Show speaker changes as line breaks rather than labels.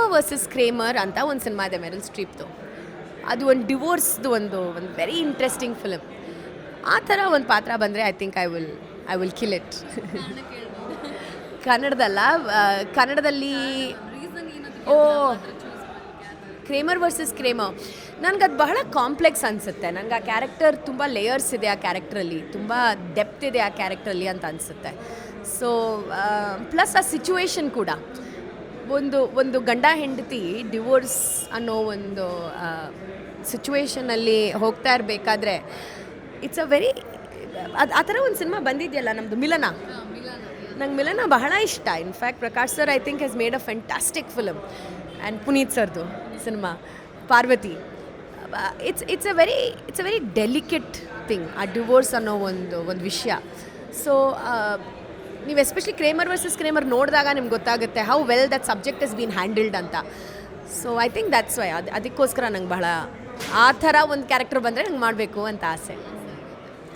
ಕ್ರೇಮರ್ versus ಕ್ರೇಮರ್ ಅಂತ ಒಂದು cinema ಇದೆ ಮೆರಿಲ್ ಸ್ಟ್ರೀಪ್ದು. ಅದು ಒಂದು ಡಿವೋರ್ಸ್ದು ಒಂದು ವೆರಿ ಇಂಟ್ರೆಸ್ಟಿಂಗ್ ಫಿಲಮ್. ಆ ಥರ ಒಂದು ಪಾತ್ರ ಬಂದರೆ I think I will kill it. ಕನ್ನಡದಲ್ಲಿ ಓ ಕ್ರೇಮರ್ ವರ್ಸಸ್ ಕ್ರೇಮರ್ ನನಗದು ಬಹಳ ಕಾಂಪ್ಲೆಕ್ಸ್ ಅನಿಸುತ್ತೆ. ನನಗೆ ಆ ಕ್ಯಾರೆಕ್ಟರ್ ತುಂಬ ಲೇಯರ್ಸ್ ಇದೆ, ಆ ಕ್ಯಾರೆಕ್ಟ್ರಲ್ಲಿ ತುಂಬ ಡೆಪ್ತ್ ಇದೆ ಆ ಕ್ಯಾರೆಕ್ಟ್ರಲ್ಲಿ ಅಂತ ಅನಿಸುತ್ತೆ. ಸೊ ಪ್ಲಸ್ ಆ ಸಿಚುವೇಶನ್ ಕೂಡ ಒಂದು ಗಂಡ ಹೆಂಡತಿ ಡಿವೋರ್ಸ್ ಅನ್ನೋ ಒಂದು ಸಿಚುವೇಶನಲ್ಲಿ ಹೋಗ್ತಾ ಇರಬೇಕಾದ್ರೆ ಇಟ್ಸ್ ಅ ವೆರಿ ಆ ಥರ ಒಂದು ಸಿನಿಮಾ ಬಂದಿದೆಯಲ್ಲ ನಮ್ಮದು ಮಿಲನ. ನಂಗೆ ಮಿಲನ ಬಹಳ ಇಷ್ಟ. In fact Prakash sir I think has made a fantastic film. And Puneeth ಸರ್ದು cinema Parvathi. It's a very delicate thing ಆ ಡಿವೋರ್ಸ್ ಅನ್ನೋ ಒಂದು ವಿಷಯ. ಸೊ ನೀವು ಎಸ್ಪೆಷಲಿ ಕ್ರೇಮರ್ ವರ್ಸಸ್ ಕ್ರೇಮರ್ ನೋಡಿದಾಗ ನಿಮ್ಗೆ ಗೊತ್ತಾಗುತ್ತೆ how well that subject is been handled ಅಂತ. So I think that's why ಅದಕ್ಕೋಸ್ಕರ ನಂಗೆ ಬಹಳ ಆ ಥರ ಒಂದು ಕ್ಯಾರೆಕ್ಟರ್ ಬಂದರೆ ನಂಗೆ ಮಾಡಬೇಕು ಅಂತ ಆಸೆ.